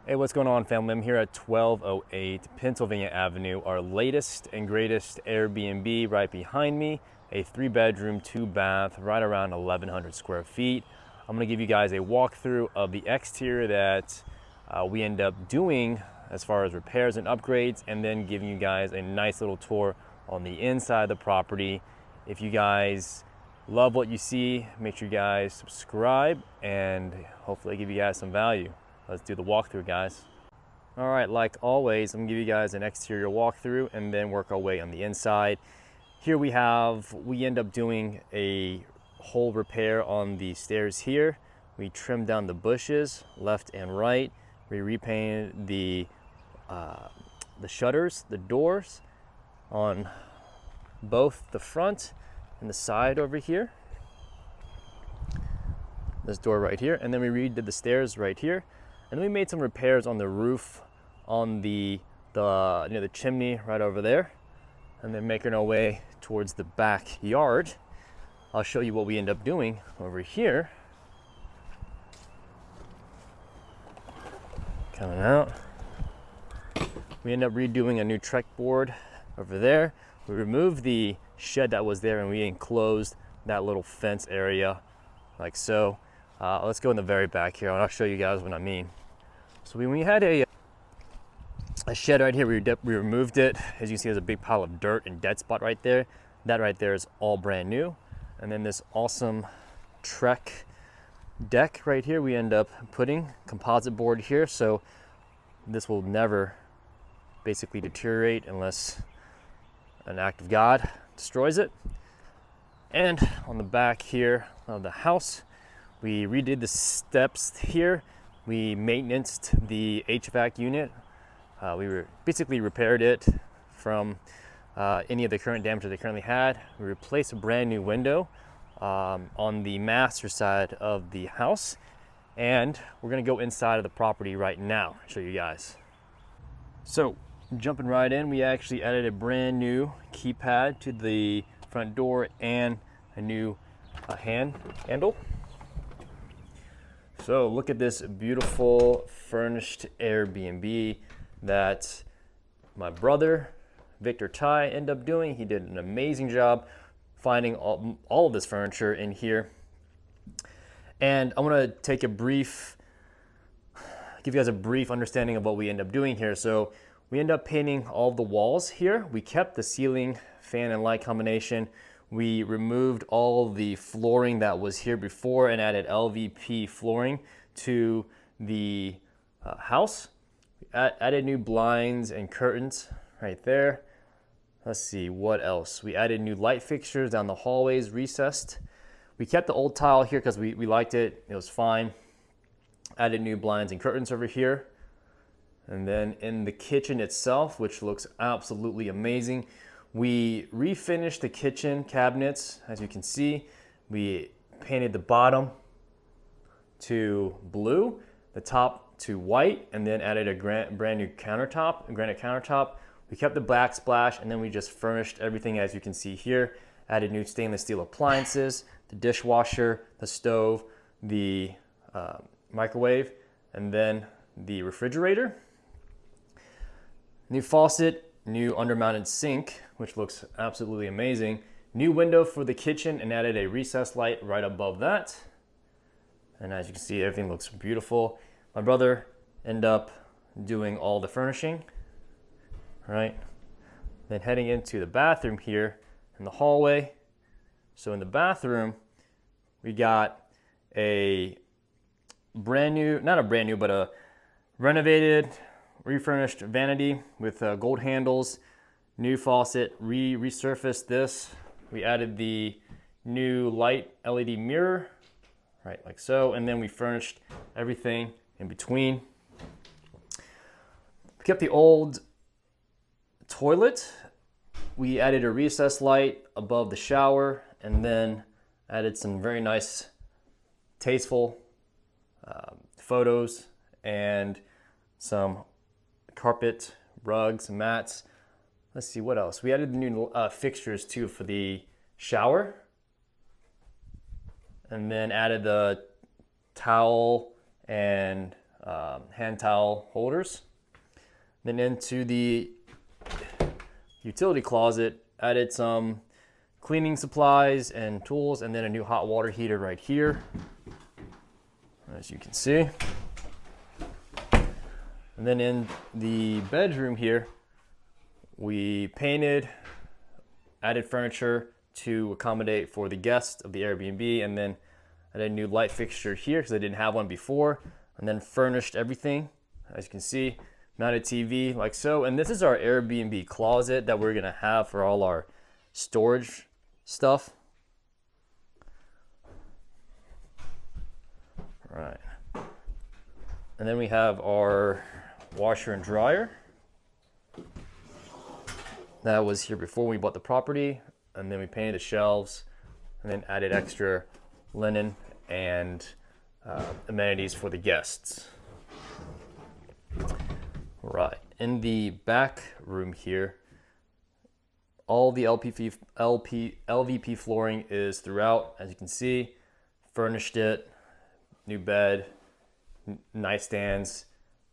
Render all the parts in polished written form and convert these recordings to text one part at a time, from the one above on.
Hey, what's going on, family? I'm here at 1208 Pennsylvania Avenue, our latest and greatest Airbnb right behind me, a 3-bedroom, 2-bath, right around 1,100 square feet. I'm gonna give you guys a walkthrough of the exterior that we end up doing as far as repairs and upgrades, and then giving you guys a nice little tour on the inside of the property. If you guys love what you see, make sure you guys subscribe and hopefully I give you guys some value. Let's do the walkthrough, guys. All right, like always, I'm gonna give you guys an exterior walkthrough and then work our way on the inside. Here we end up doing a whole repair on the stairs here. We trimmed down the bushes left and right. We repainted the shutters, the doors on both the front and the side over here. This door right here, and then we redid the stairs right here. And we made some repairs on the roof, on the chimney right over there, and then making our way towards the backyard. I'll show you what we end up doing over here. Coming out, we end up redoing a new trek board over there. We removed the shed that was there and we enclosed that little fence area like so. Let's go in the very back here and I'll show you guys what I mean. So we had a shed right here. We removed it. As you can see, there's a big pile of dirt and dead spot right there. That right there is all brand new. And then this awesome Trek deck right here, we end up putting composite board here. So this will never basically deteriorate unless an act of God destroys it. And on the back here of the house, we redid the steps here. We maintained the HVAC unit. We basically repaired it from any of the current damage that they currently had. We replaced a brand new window on the master side of the house. And we're gonna go inside of the property right now, show you guys. So jumping right in, we actually added a brand new keypad to the front door and a new handle. So look at this beautiful furnished Airbnb that my brother, Victor Ty, ended up doing. He did an amazing job finding all of this furniture in here. And I wanna give you guys a brief understanding of what we end up doing here. So we end up painting all the walls here. We kept the ceiling, fan, and light combination. We removed all the flooring that was here before and added LVP flooring to the house. We added new blinds and curtains right there. Let's see, what else? We added new light fixtures down the hallways, recessed. We kept the old tile here because we liked it. It was fine. Added new blinds and curtains over here. And then in the kitchen itself, which looks absolutely amazing, we refinished the kitchen cabinets. As you can see, we painted the bottom to blue, the top to white, and then added a brand new countertop, a granite countertop. We kept the backsplash, and then we just furnished everything as you can see here. Added new stainless steel appliances, the dishwasher, the stove, the microwave, and then the refrigerator. New faucet, new undermounted sink, which looks absolutely amazing. New window for the kitchen and added a recessed light right above that. And as you can see, everything looks beautiful. My brother ended up doing all the furnishing, right? Then heading into the bathroom here in the hallway. So in the bathroom, we got a brand new, not a brand new, but a renovated, refurnished vanity with gold handles, new faucet, resurfaced this. We added the new light LED mirror, right, like so, and then we furnished everything in between. We kept the old toilet. We added a recessed light above the shower and then added some very nice, tasteful photos and some carpet, rugs, mats. Let's see, what else? We added the new fixtures too for the shower. And then added the towel and hand towel holders. Then into the utility closet, added some cleaning supplies and tools, and then a new hot water heater right here, as you can see. And then in the bedroom here, we painted, added furniture to accommodate for the guests of the Airbnb, and then added a new light fixture here because I didn't have one before, and then furnished everything, as you can see, mounted TV like so. And this is our Airbnb closet that we're gonna have for all our storage stuff. All right. And then we have our washer and dryer. That was here before we bought the property, and then we painted the shelves and then added extra linen and amenities for the guests. Right, in the back room here, all the LVP flooring is throughout, as you can see. Furnished it, new bed, nightstands,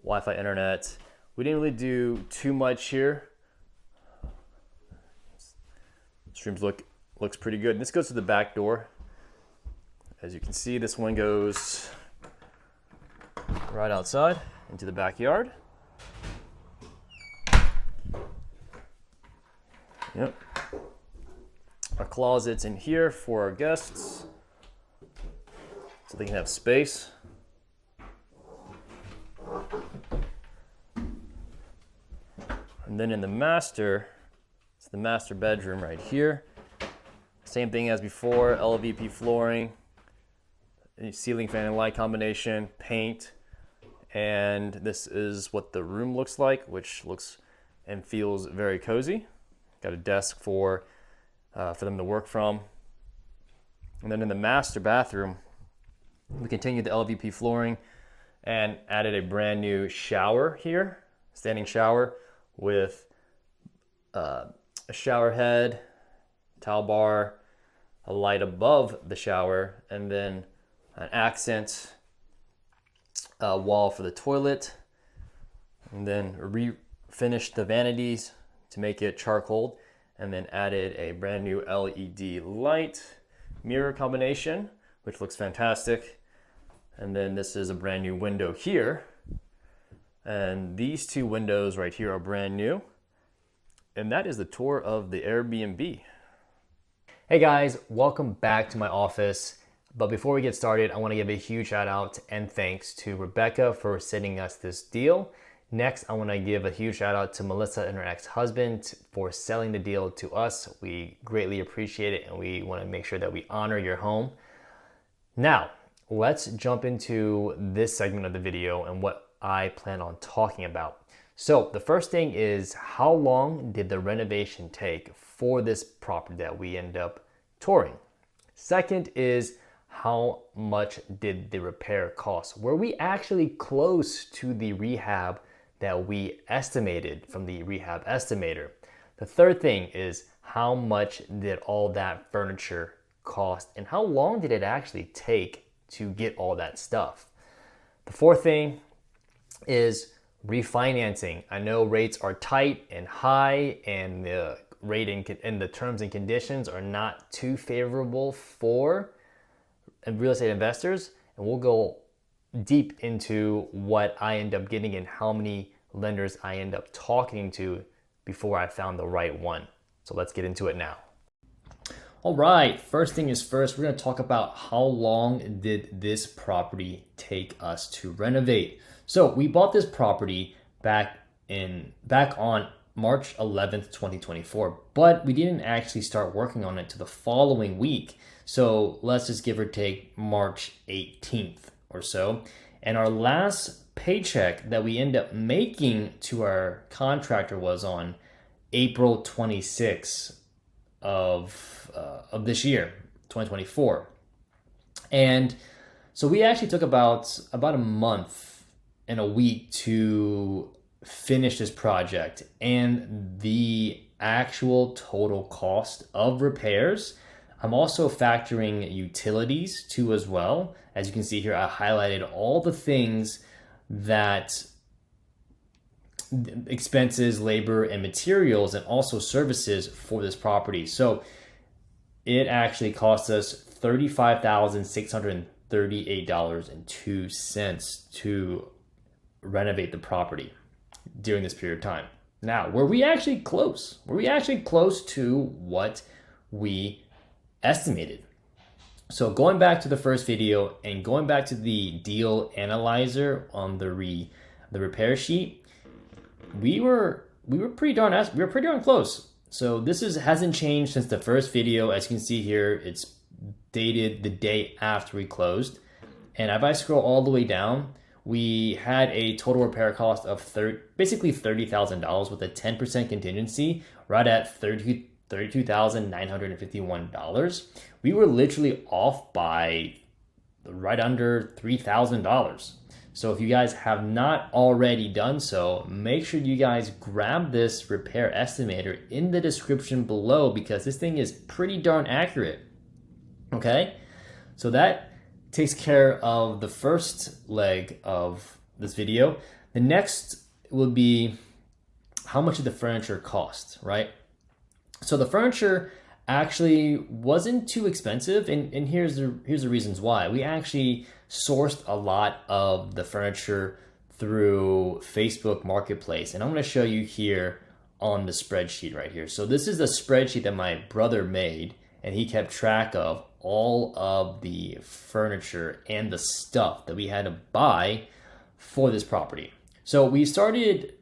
Wi-Fi internet. We didn't really do too much here. This room looks pretty good. And this goes to the back door. As you can see, this one goes right outside into the backyard. Yep. Our closet's in here for our guests, so they can have space. And then in the master, it's the master bedroom right here. Same thing as before, LVP flooring, ceiling fan and light combination, paint, and this is what the room looks like, which looks and feels very cozy. Got a desk for them to work from. And then in the master bathroom, we continued the LVP flooring and added a brand new shower here, standing shower with a shower head, towel bar, a light above the shower, and then an accent wall for the toilet. And then refinished the vanities to make it charcoal, and then added a brand new LED light mirror combination, which looks fantastic. And then this is a brand new window here. And these two windows right here are brand new. And that is the tour of the Airbnb. Hey guys, welcome back to my office. But before we get started, I want to give a huge shout out and thanks to Rebecca for sending us this deal. Next, I want to give a huge shout out to Melissa and her ex-husband for selling the deal to us. We greatly appreciate it, and we want to make sure that we honor your home. Now, let's jump into this segment of the video and what I plan on talking about. So the first thing is, how long did the renovation take for this property that we end up touring? Second is, how much did the repair cost? Were we actually close to the rehab that we estimated from the rehab estimator? The third thing is, how much did all that furniture cost, and how long did it actually take to get all that stuff? The fourth thing is refinancing. I know rates are tight and high, and the rating and the terms and conditions are not too favorable for real estate investors, and we'll go deep into what I end up getting and how many lenders I end up talking to before I found the right one. So let's get into it now. All right, first thing is first, we're going to talk about how long did this property take us to renovate. So we bought this property back on March 11th, 2024, but we didn't actually start working on it till the following week. So let's just give or take March 18th or so. And our last paycheck that we end up making to our contractor was on April 26th of this year, 2024. And so we actually took about a month and a week to finish this project, and the actual total cost of repairs, I'm also factoring utilities too as well. As you can see here, I highlighted all the things that expenses, labor, and materials, and also services for this property. So it actually cost us $35,638.02 to renovate the property during this period of time. Now, were we actually close? Were we actually close to what we estimated? So going back to the first video and going back to the deal analyzer on the repair sheet, we were pretty darn close. So this hasn't changed since the first video. As you can see here, it's dated the day after we closed. And if I scroll all the way down, we had a total repair cost of basically $30,000 with a 10% contingency, right at $32,951. We were literally off by right under $3,000. So if you guys have not already done so, make sure you guys grab this repair estimator in the description below, because this thing is pretty darn accurate. Okay, so that takes care of the first leg of this video. The next will be how much did the furniture cost, right? So the furniture actually wasn't too expensive, and here's the reasons why. We actually sourced a lot of the furniture through Facebook Marketplace, and I'm going to show you here on the spreadsheet right here. So this is the spreadsheet that my brother made, and he kept track of all of the furniture and the stuff that we had to buy for this property. So we started,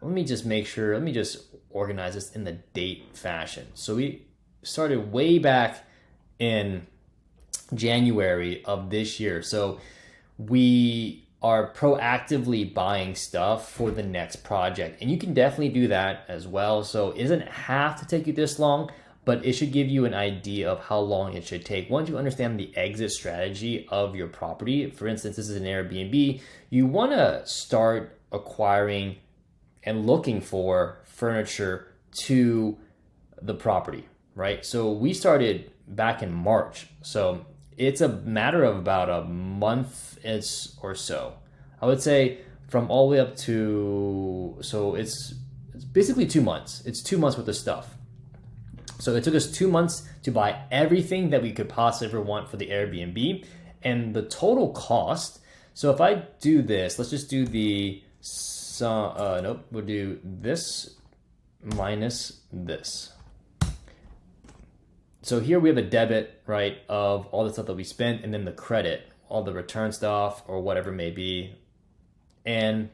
let me just organize this in the date fashion. So we started way back in January of this year. So we are proactively buying stuff for the next project, and you can definitely do that as well. So it doesn't have to take you this long, but it should give you an idea of how long it should take. Once you understand the exit strategy of your property, for instance, this is an Airbnb, you want to start acquiring and looking for furniture to the property, right? So we started back in March. So it's a matter of about a month or so. I would say from all the way up to, so it's basically 2 months. It's 2 months worth of stuff. So it took us 2 months to buy everything that we could possibly ever want for the Airbnb. And the total cost, so if I do this, let's just do we'll do this minus this. So here we have a debit, right, of all the stuff that we spent, and then the credit, all the return stuff or whatever it may be. And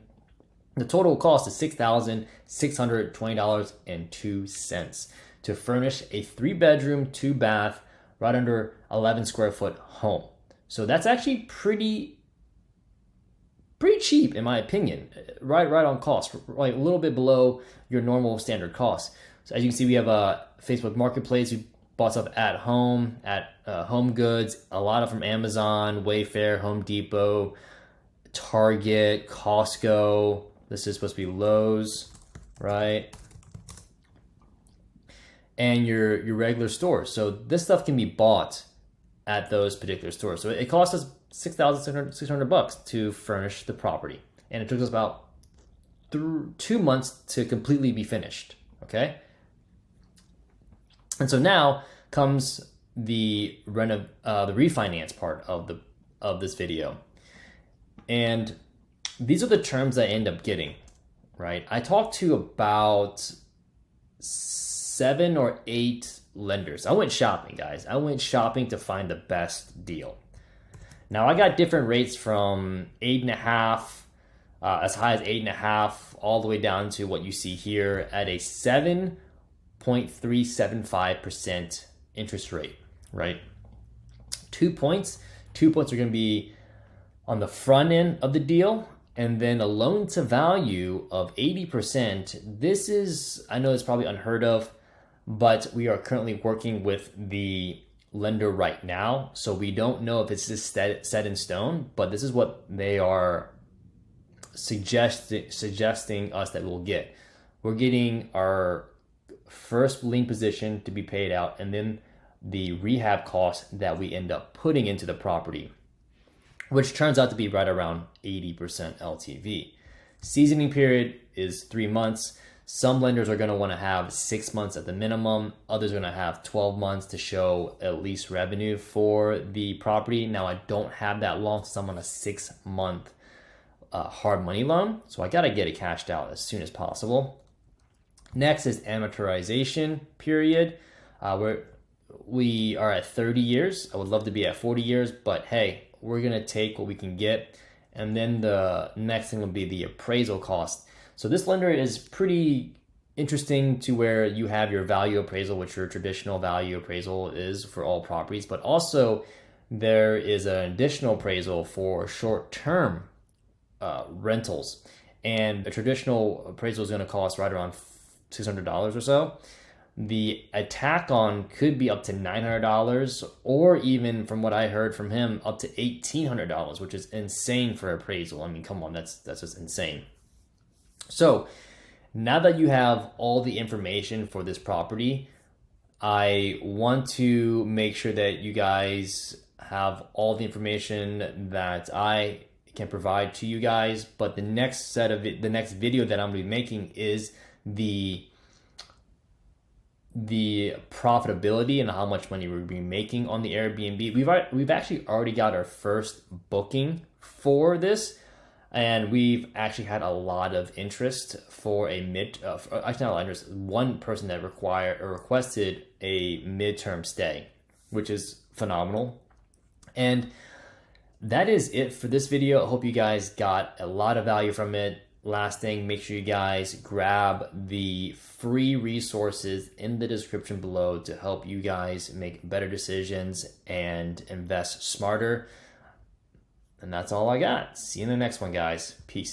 the total cost is $6,620.02 to furnish a 3-bedroom, 2-bath, right under 11 square foot home. So that's actually pretty cheap in my opinion, right on cost, like a little bit below your normal standard cost. So as you can see, we have a Facebook Marketplace. We bought stuff at home, at Home Goods, a lot of from Amazon, Wayfair, Home Depot, Target, Costco. This is supposed to be Lowe's, right? And your regular stores. So this stuff can be bought at those particular stores. So it cost us $6,600 to furnish the property, and it took us about 2 months to completely be finished. Okay, and so now comes the refinance part of this video, and these are the terms I end up getting. Right, I talked to about 7 or 8 lenders. I went shopping, guys. I went shopping to find the best deal. Now I got different rates from 8.5, as high as 8.5, all the way down to what you see here at a 7.375% interest rate, right? 2 points. 2 points are going to be on the front end of the deal, and then a loan to value of 80%. This is, I know it's probably unheard of, but we are currently working with the lender right now, so we don't know if it's just set in stone, but this is what they are suggesting us that we'll get. We're getting our first lien position to be paid out, and then the rehab costs that we end up putting into the property. which turns out to be right around 80% LTV. Seasoning period is 3 months. Some lenders are going to want to have 6 months at the minimum. Others are going to have 12 months to show at least revenue for the property. Now, I don't have that long, so I'm on a 6-month hard money loan. So I got to get it cashed out as soon as possible. Next is amortization period, where we are at 30 years. I would love to be at 40 years, but hey, we're going to take what we can get. And then the next thing will be the appraisal cost. So this lender is pretty interesting to where you have your value appraisal, which your traditional value appraisal is for all properties, but also there is an additional appraisal for short-term rentals. And a traditional appraisal is going to cost right around $600 or so. The attack on could be up to $900, or even from what I heard from him, up to $1,800, which is insane for appraisal. I mean, come on, that's just insane. So now that you have all the information for this property, I want to make sure that you guys have all the information that I can provide to you guys. But the next video that I'm going to be making is the profitability and how much money we're going to be making on the Airbnb. We've actually already got our first booking for this, and we've actually had a lot of interest for actually not a lot of interest. One person that requested a midterm stay, which is phenomenal. And that is it for this video. I hope you guys got a lot of value from it. Last thing, make sure you guys grab the free resources in the description below to help you guys make better decisions and invest smarter. And that's all I got. See you in the next one, guys. Peace.